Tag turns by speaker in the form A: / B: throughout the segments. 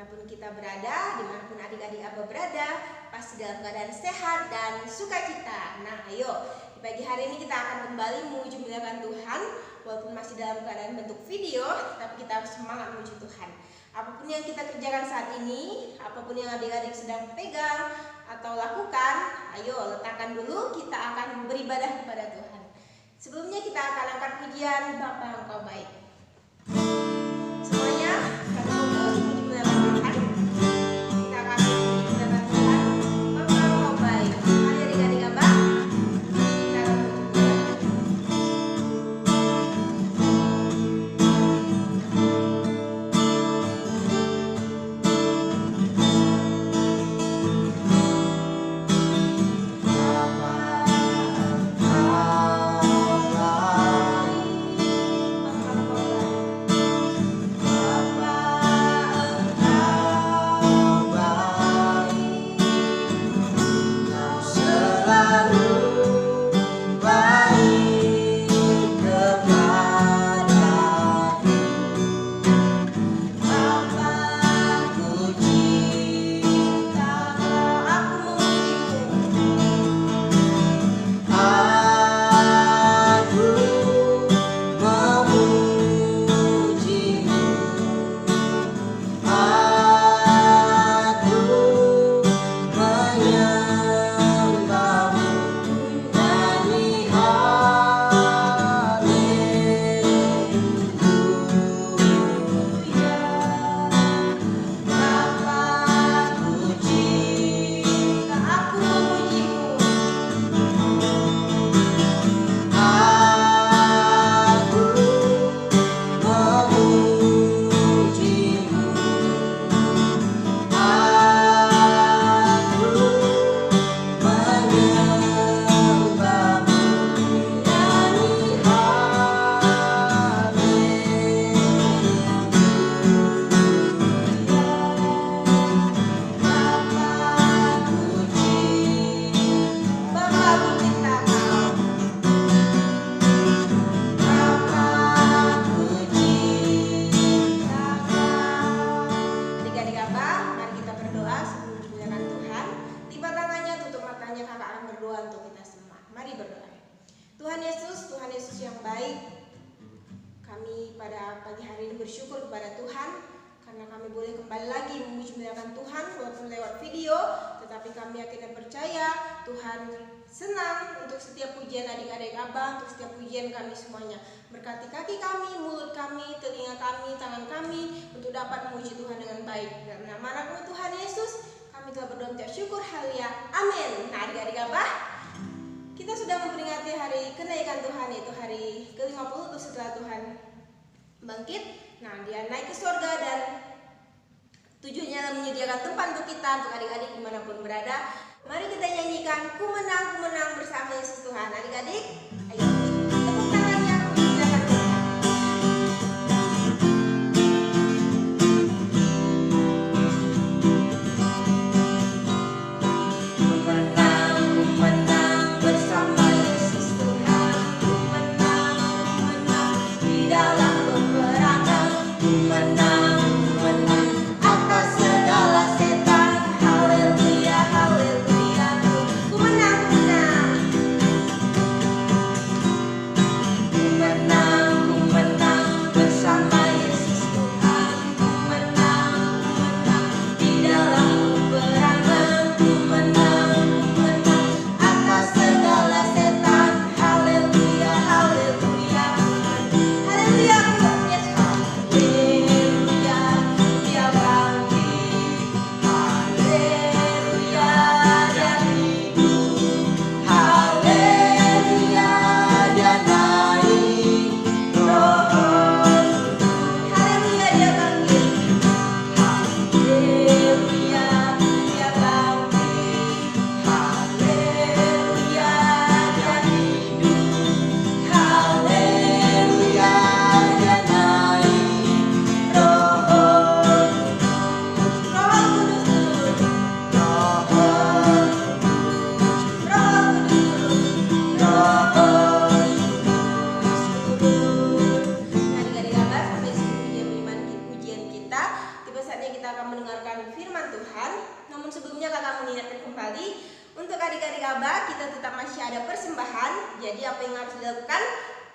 A: dimanapun kita berada, dimanapun adik-adik Abah berada, pasti dalam keadaan sehat dan sukacita. Nah, ayo, di pagi hari ini kita akan kembali memuji muliakan Tuhan, walaupun masih dalam keadaan bentuk video, tapi kita harus semangat memuji Tuhan. Apapun yang kita kerjakan saat ini, apapun yang adik-adik sedang pegang atau lakukan, ayo letakkan dulu, kita akan beribadah kepada Tuhan. Sebelumnya kita akan angkat pujian Bapa Engkau Baik. Semuanya kami fokus memuji muliakan Tuhan. Kita akan memuji muliakan Tuhan. Bapa Engkau Baik. Mari adik-adik Abah, kita akan memuji Tuhan Yesus yang baik, kami pada pagi hari ini bersyukur kepada Tuhan karena kami boleh kembali lagi memuji muliakan Tuhan walaupun lewat video, tetapi kami akhirnya percaya Tuhan senang untuk setiap pujian adik-adik Abah, untuk setiap pujian kami semuanya. Berkati kaki kami, mulut kami, telinga kami, tangan kami untuk dapat memuji Tuhan dengan baik. Dalam nama Anakmu Tuhan Yesus, kami telah berdoa minta syukur, haleluya, amin. Nah adik-adik Abah, kita sudah memperingati hari kenaikan Tuhan, yaitu hari ke-50 setelah Tuhan bangkit. Nah, dia naik ke surga dan tujuannya adalah menyediakan tempat untuk kita, untuk adik-adik dimanapun berada. Mari kita nyanyikan Ku menang bersama Yesus Tuhan. Adik-adik, ayo tepuk tangannya, memuliakan Tuhan.
B: Ku menang
A: adik-adik Abah, kita tetap masih ada persembahan. Jadi apa yang harus dilakukan?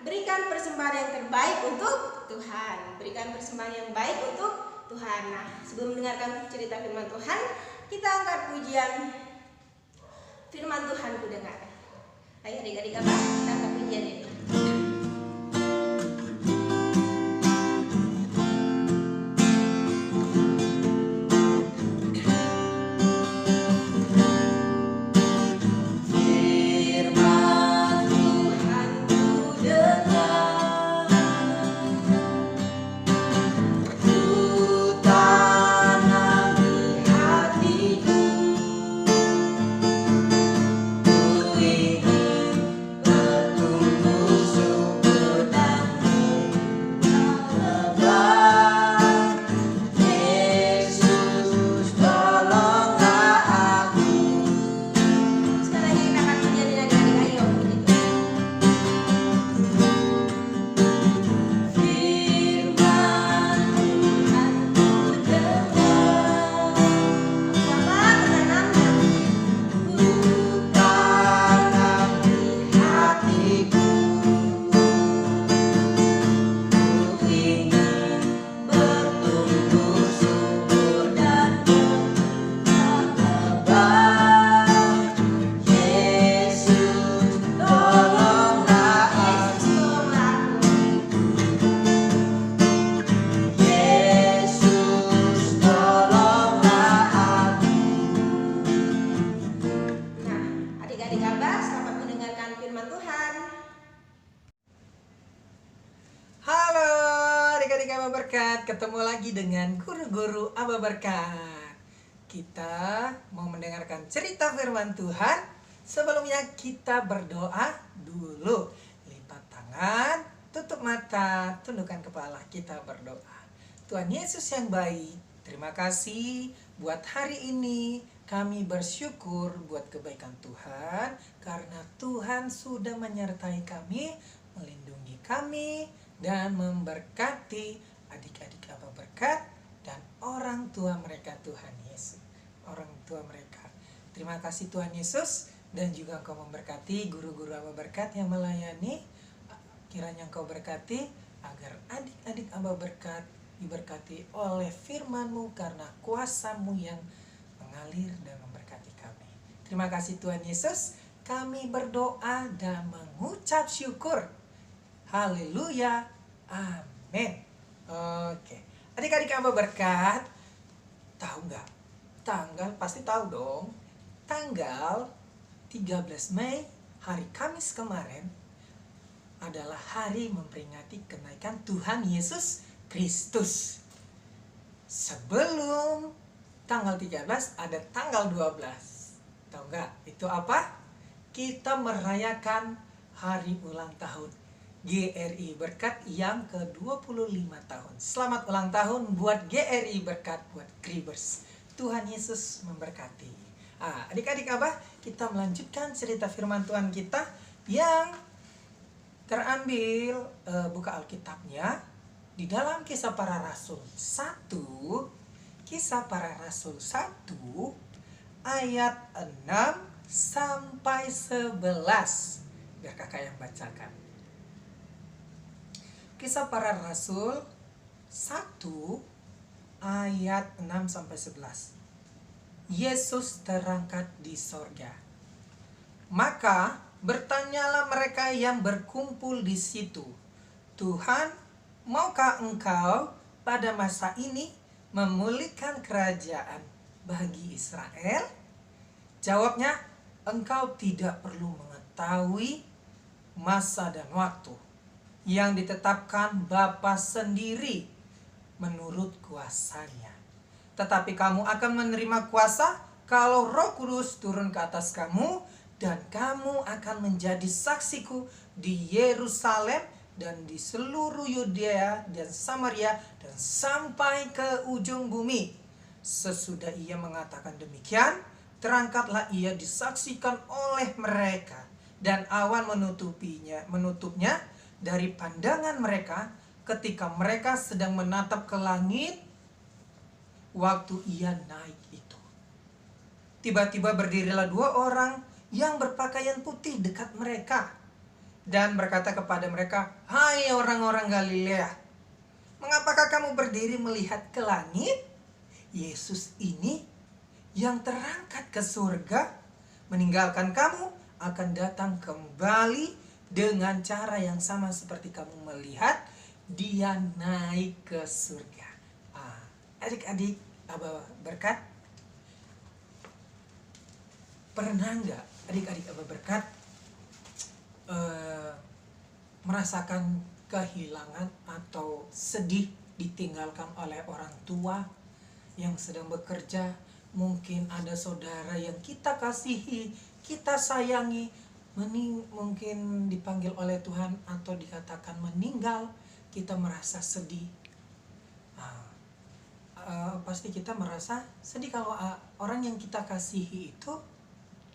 A: Berikan persembahan yang terbaik untuk Tuhan. Berikan persembahan yang baik untuk Tuhan. Nah, sebelum mendengarkan cerita firman Tuhan, kita angkat pujian firman Tuhan ku dengar. Ayo adik-adik Abah, kita angkat pujian ini.
B: Ketemu lagi dengan guru-guru Abah Berkat. Kita mau mendengarkan cerita firman Tuhan. Sebelumnya kita berdoa dulu. Lipat tangan, tutup mata, tundukkan kepala, kita berdoa. Tuhan Yesus yang baik, terima kasih buat hari ini. Kami bersyukur buat kebaikan Tuhan, karena Tuhan sudah menyertai kami, melindungi kami, dan memberkati adik-adik Abah Berkat dan orang tua mereka, Tuhan Yesus. Orang tua mereka. Terima kasih Tuhan Yesus, dan juga Engkau memberkati guru-guru Abah Berkat yang melayani. Kiranya Engkau berkati agar adik-adik Abah Berkat diberkati oleh firman-Mu karena kuasa-Mu yang mengalir dan memberkati kami. Terima kasih Tuhan Yesus. Kami berdoa dan mengucap syukur. Haleluya. Amin. Oke, adik-adik Abah Berkat, tahu nggak? Tanggal, pasti tahu dong. Tanggal 13 Mei, hari Kamis kemarin, adalah hari memperingati kenaikan Tuhan Yesus Kristus. Sebelum tanggal 13 ada tanggal 12. Tahu nggak? Itu apa? Kita merayakan hari ulang tahun GRI Berkat yang ke-25 tahun. Selamat ulang tahun buat GRI Berkat, buat Kribers. Tuhan Yesus memberkati. Adik-adik Abah, kita melanjutkan cerita firman Tuhan kita yang terambil, buka Alkitabnya di dalam Kisah Para Rasul 1. Kisah Para Rasul 1 ayat 6 sampai 11. Biar kakak yang bacakan. Kisah Para Rasul 1 ayat 6 sampai 11. Yesus terangkat di sorga. Maka bertanyalah mereka yang berkumpul di situ, Tuhan, maukah Engkau pada masa ini memulihkan kerajaan bagi Israel? Jawabnya, Engkau tidak perlu mengetahui masa dan waktu yang ditetapkan Bapa sendiri menurut kuasanya. Tetapi kamu akan menerima kuasa kalau Roh Kudus turun ke atas kamu, dan kamu akan menjadi saksiku di Yerusalem dan di seluruh Yudea dan Samaria dan sampai ke ujung bumi. Sesudah ia mengatakan demikian, terangkatlah ia disaksikan oleh mereka, dan awan menutupnya dari pandangan mereka ketika mereka sedang menatap ke langit waktu ia naik itu. Tiba-tiba berdirilah dua orang yang berpakaian putih dekat mereka dan berkata kepada mereka, "Hai orang-orang Galilea, mengapakah kamu berdiri melihat ke langit? Yesus ini yang terangkat ke surga meninggalkan kamu akan datang kembali dengan cara yang sama seperti kamu melihat dia naik ke surga." Adik-adik Aba Berkat, pernah nggak adik-adik Aba Berkat merasakan kehilangan atau sedih ditinggalkan oleh orang tua yang sedang bekerja? Mungkin ada saudara yang kita kasihi, kita sayangi, mungkin dipanggil oleh Tuhan atau dikatakan meninggal, kita merasa sedih. Pasti kita merasa sedih kalau orang yang kita kasihi itu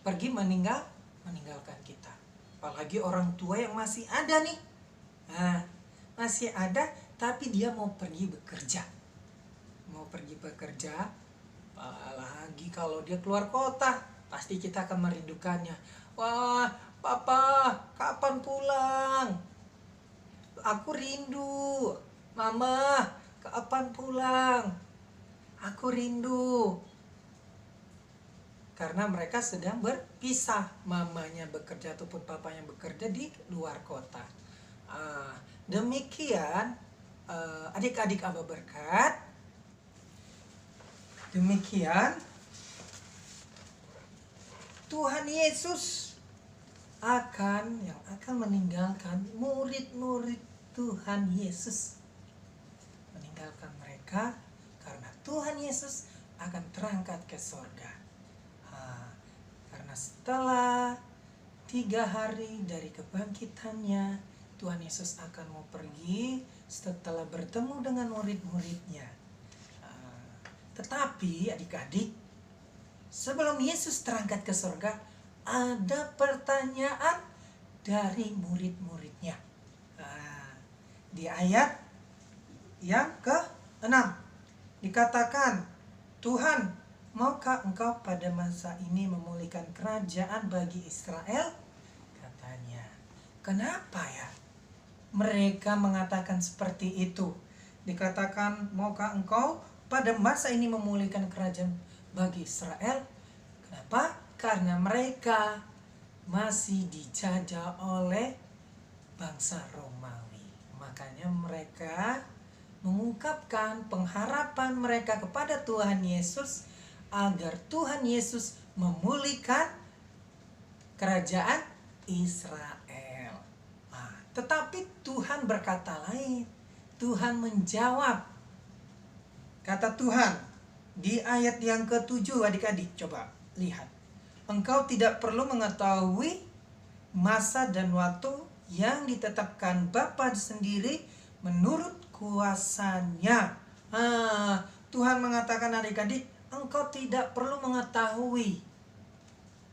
B: pergi meninggalkan kita. Apalagi orang tua yang masih ada nih. Masih ada tapi dia mau pergi bekerja. Apalagi kalau dia keluar kota, pasti kita akan merindukannya. "Wah, Papa, kapan pulang? Aku rindu. Mama, kapan pulang? Aku rindu." Karena mereka sedang berpisah, mamanya bekerja ataupun papanya bekerja di luar kota. Demikian adik-adik Aba Berkat. Demikian Tuhan Yesus akan meninggalkan murid-murid Tuhan Yesus. Meninggalkan mereka karena Tuhan Yesus akan terangkat ke sorga. Karena setelah 3 hari dari kebangkitannya, Tuhan Yesus akan mau pergi setelah bertemu dengan murid-muridnya. Tetapi adik-adik, sebelum Yesus terangkat ke sorga, ada pertanyaan dari murid-muridnya. Di ayat yang ke-6 dikatakan, "Tuhan, maukah engkau pada masa ini memulihkan kerajaan bagi Israel?" Katanya. Kenapa ya mereka mengatakan seperti itu? Dikatakan, "Maukah engkau pada masa ini memulihkan kerajaan bagi Israel?" Kenapa? Karena mereka masih dijajah oleh bangsa Romawi. Makanya mereka mengungkapkan pengharapan mereka kepada Tuhan Yesus agar Tuhan Yesus memulihkan kerajaan Israel. Tetapi Tuhan berkata lain. Tuhan menjawab. Kata Tuhan di ayat yang ke-7, adik-adik coba lihat. "Engkau tidak perlu mengetahui masa dan waktu yang ditetapkan Bapa sendiri menurut kuasanya." Tuhan mengatakan, adik-adik, engkau tidak perlu mengetahui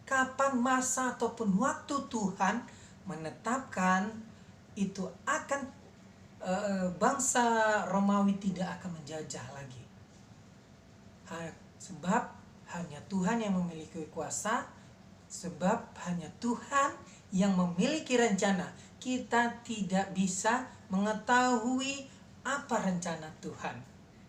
B: kapan masa ataupun waktu Tuhan menetapkan itu akan bangsa Romawi tidak akan menjajah lagi. Sebab hanya Tuhan yang memiliki kuasa, sebab hanya Tuhan yang memiliki rencana. Kita tidak bisa mengetahui apa rencana Tuhan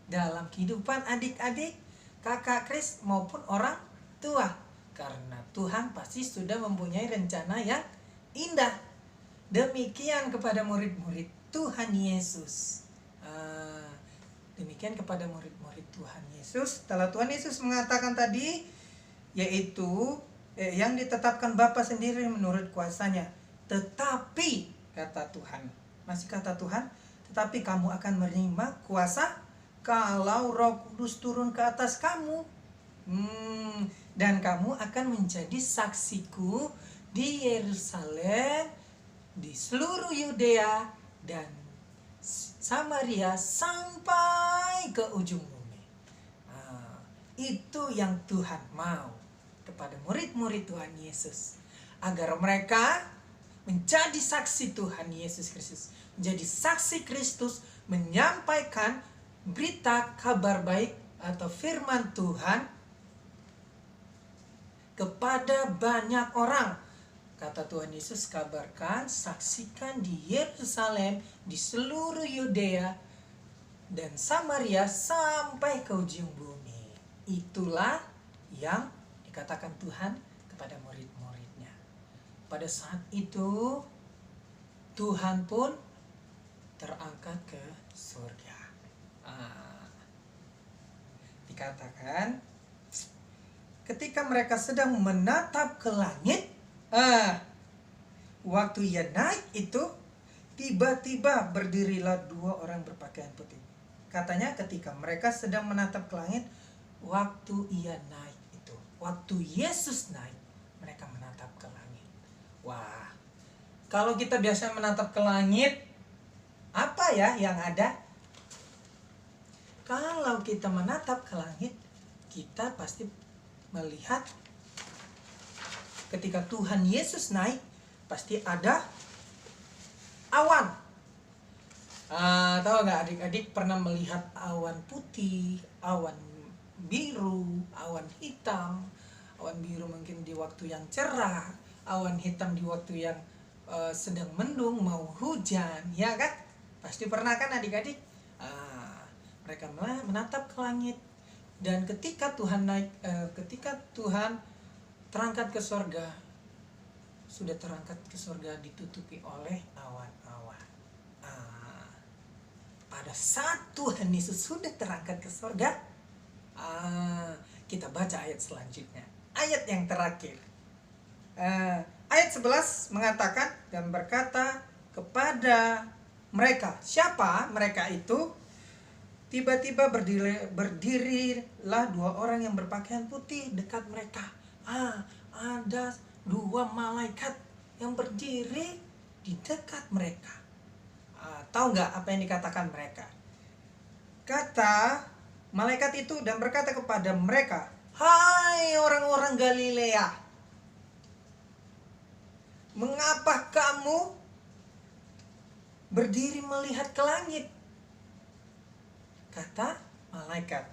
B: dalam kehidupan adik-adik, kakak Kris maupun orang tua. Karena Tuhan pasti sudah mempunyai rencana yang indah. Demikian kepada murid-murid Tuhan Yesus. Demikian kepada murid-murid Tuhan Yesus. Setelah Tuhan Yesus mengatakan tadi, yaitu yang ditetapkan Bapa sendiri menurut kuasanya. Tetapi, kata Tuhan, masih kata Tuhan, tetapi kamu akan menerima kuasa kalau Roh Kudus turun ke atas kamu. Dan kamu akan menjadi saksiku di Yerusalem, di seluruh Yudea dan Samaria sampai ke ujung bumi. Itu yang Tuhan mau kepada murid-murid Tuhan Yesus, agar mereka menjadi saksi Tuhan Yesus Kristus, menjadi saksi Kristus, menyampaikan berita kabar baik atau firman Tuhan kepada banyak orang. Kata Tuhan Yesus, kabarkan, saksikan di Yerusalem, di seluruh Yudea dan Samaria sampai ke ujung bumi. Itulah yang dikatakan Tuhan kepada murid-muridnya. Pada saat itu Tuhan pun terangkat ke surga. Dikatakan ketika mereka sedang menatap ke langit, waktu ia naik itu, tiba-tiba berdirilah 2 orang berpakaian putih. Katanya ketika mereka sedang menatap ke langit, waktu ia naik itu, waktu Yesus naik, mereka menatap ke langit. Wah, kalau kita biasa menatap ke langit, apa ya yang ada? Kalau kita menatap ke langit, kita pasti melihat ketika Tuhan Yesus naik, pasti ada awan. Tahu nggak adik-adik pernah melihat awan putih, awan biru, awan hitam? Awan biru mungkin di waktu yang cerah, awan hitam di waktu yang sedang mendung mau hujan, ya kan? Pasti pernah kan adik-adik? Mereka menatap ke langit, dan ketika Tuhan naik, ketika Tuhan terangkat ke surga, sudah terangkat ke surga ditutupi oleh awan-awan. Pada saat Tuhan Yesus sudah terangkat ke surga, kita baca ayat selanjutnya, ayat yang terakhir. Ayat 11 mengatakan dan berkata kepada mereka. Siapa mereka itu? Tiba-tiba berdirilah 2 orang yang berpakaian putih dekat mereka. Ada 2 malaikat yang berdiri di dekat mereka. Tahu nggak apa yang dikatakan mereka? Kata malaikat itu dan berkata kepada mereka, "Hai orang-orang Galilea, mengapa kamu berdiri melihat ke langit?" Kata malaikat,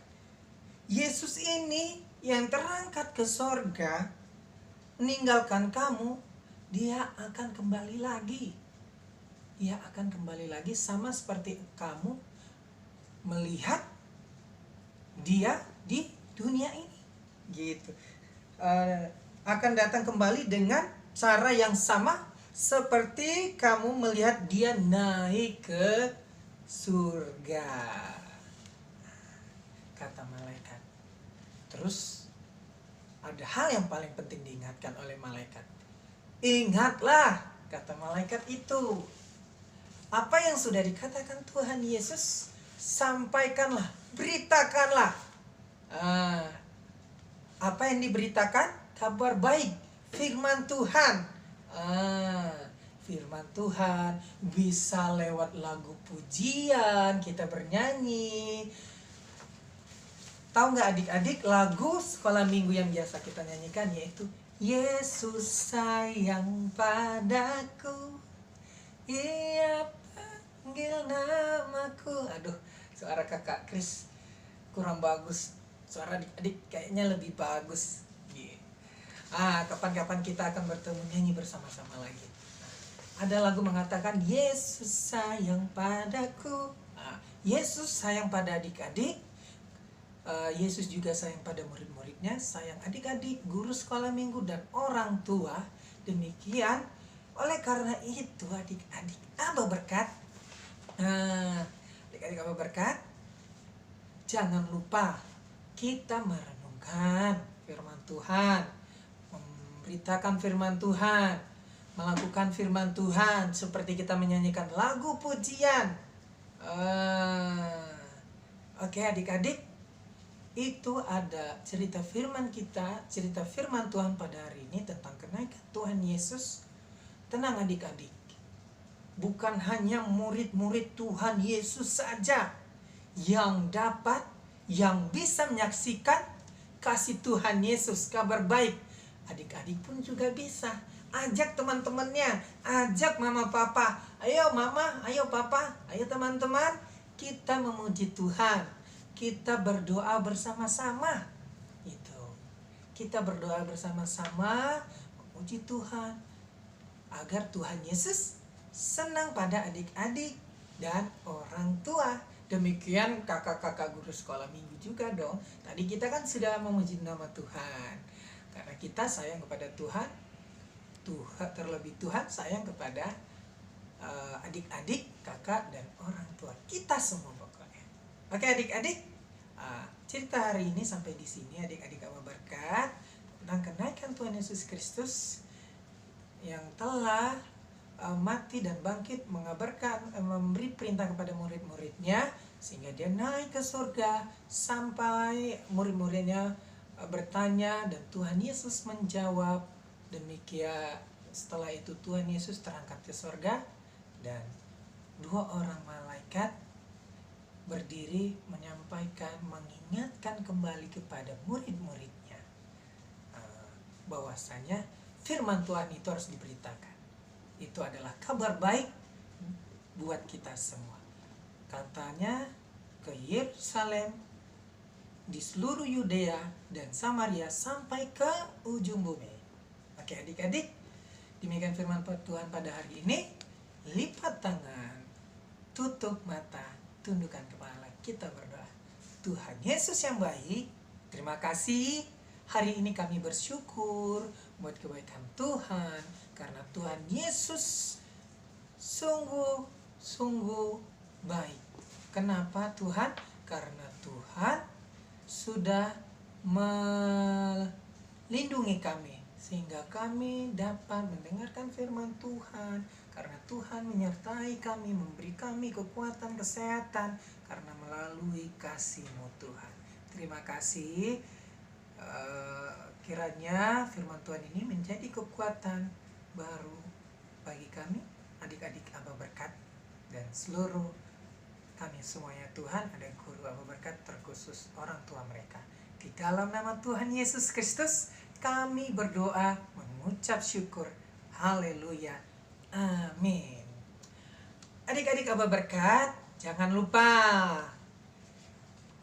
B: "Yesus ini yang terangkat ke sorga meninggalkan kamu, dia akan kembali lagi. Dia akan kembali lagi sama seperti kamu melihat dia di dunia ini." Gitu. Akan datang kembali dengan cara yang sama seperti kamu melihat dia naik ke surga. Kata malaikat. Terus ada hal yang paling penting diingatkan oleh malaikat. Ingatlah, kata malaikat itu, apa yang sudah dikatakan Tuhan Yesus, sampaikanlah, beritakanlah. Apa yang diberitakan? Kabar baik, firman Tuhan. Firman Tuhan bisa lewat lagu pujian, kita bernyanyi. Tahu nggak adik-adik lagu sekolah minggu yang biasa kita nyanyikan, yaitu Yesus sayang padaku, Ia panggil namaku. Aduh, suara kakak Kris kurang bagus, suara adik-adik kayaknya lebih bagus. Kapan-kapan kita akan bertemu nyanyi bersama-sama lagi. Ada lagu mengatakan Yesus sayang padaku. Yesus sayang pada adik-adik. Yesus juga sayang pada murid-muridnya, sayang adik-adik, guru sekolah minggu, dan orang tua. Demikian, oleh karena itu adik-adik Aba Berkat, adik-adik Aba Berkat, jangan lupa kita merenungkan firman Tuhan, memberitakan firman Tuhan, melakukan firman Tuhan, seperti kita menyanyikan lagu pujian. Oke adik-adik, itu ada cerita firman kita, cerita firman Tuhan pada hari ini tentang kenaikan Tuhan Yesus. Tenang adik-adik, bukan hanya murid-murid Tuhan Yesus saja yang dapat, yang bisa menyaksikan kasih Tuhan Yesus, kabar baik. Adik-adik pun juga bisa. Ajak teman-temannya, ajak mama papa. Ayo mama, ayo papa, ayo teman-teman, kita memuji Tuhan. Kita berdoa bersama-sama. Itu. kita berdoa bersama-sama memuji Tuhan agar Tuhan Yesus senang pada adik-adik dan orang tua. Demikian kakak-kakak guru sekolah minggu juga dong. Tadi kita kan sudah memuji nama Tuhan. Karena kita sayang kepada Tuhan, terlebih Tuhan sayang kepada adik-adik, kakak, dan orang tua. Kita semua pokoknya. Oke adik-adik, cerita hari ini sampai di sini adik-adik Abah Berkat tentang kenaikan Tuhan Yesus Kristus yang telah mati dan bangkit, mengabarkan, memberi perintah kepada murid-muridnya sehingga dia naik ke surga sampai murid-muridnya bertanya dan Tuhan Yesus menjawab. Demikian setelah itu Tuhan Yesus terangkat ke surga dan 2 orang malaikat berdiri menyampaikan, mengingatkan kembali kepada murid-muridnya bahwasanya firman Tuhan itu harus diberitakan. Itu adalah kabar baik buat kita semua. Katanya ke Yerusalem, di seluruh Yudea dan Samaria sampai ke ujung bumi. Oke adik-adik, demikian firman Tuhan pada hari ini. Lipat tangan, tutup mata, tundukkan kepala, kita berdoa. Tuhan Yesus yang baik, terima kasih. Hari ini kami bersyukur buat kebaikan Tuhan. Karena Tuhan Yesus sungguh baik. Kenapa Tuhan? Karena Tuhan sudah melindungi kami. Sehingga kami dapat mendengarkan firman Tuhan. Karena Tuhan menyertai kami, memberi kami kekuatan, kesehatan. Karena melalui kasih-Mu Tuhan. Terima kasih. Kiranya firman Tuhan ini menjadi kekuatan baru bagi kami, adik-adik Abah Berkat. Dan seluruh kami semuanya Tuhan, ada guru Abah Berkat terkhusus orang tua mereka. Di dalam nama Tuhan Yesus Kristus kami berdoa mengucap syukur. Haleluya. Amin. Adik-adik Abah Berkat, jangan lupa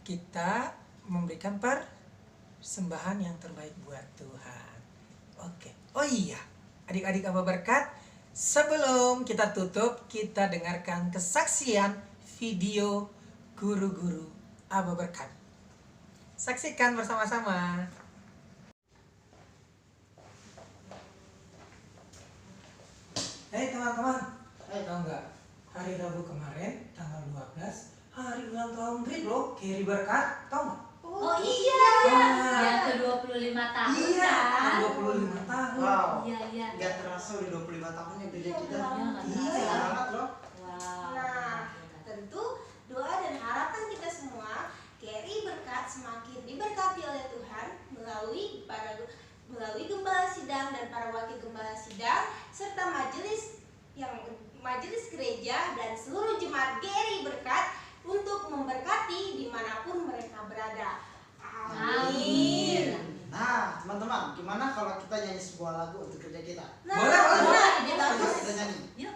B: kita memberikan persembahan yang terbaik buat Tuhan. Oke. Oh iya, adik-adik Abah Berkat, sebelum kita tutup, kita dengarkan kesaksian video guru-guru Abah Berkat. Saksikan bersama-sama. Hei teman-teman, tahu nggak? Hari Rabu kemarin, tanggal 12, hari ulang tahun Bri loh, Keri Berkat, tahu nggak?
C: Oh iya, yang ke 25 tahun
B: Iya,
C: kan?
B: 25 tahun.
D: Wow.
C: Iya.
D: Nggak terasa udah 25 tahun yang gereja kita.
C: Iya,
D: Iya banget loh.
C: Wow.
A: Nah, tentu doa dan harapan kita semua, Keri Berkat semakin diberkati oleh Tuhan melalui gembala sidang dan para wakil gembala sidang serta majelis gereja dan seluruh jemaat Keri Berkat untuk memberkati dimanapun mereka berada. Amin.
D: Nah, teman-teman, gimana kalau kita nyanyi sebuah lagu untuk gereja kita?
A: Nah,
B: Boleh.
A: benar.
C: Ini bagus.
D: Kita nyanyi.
C: Yuk.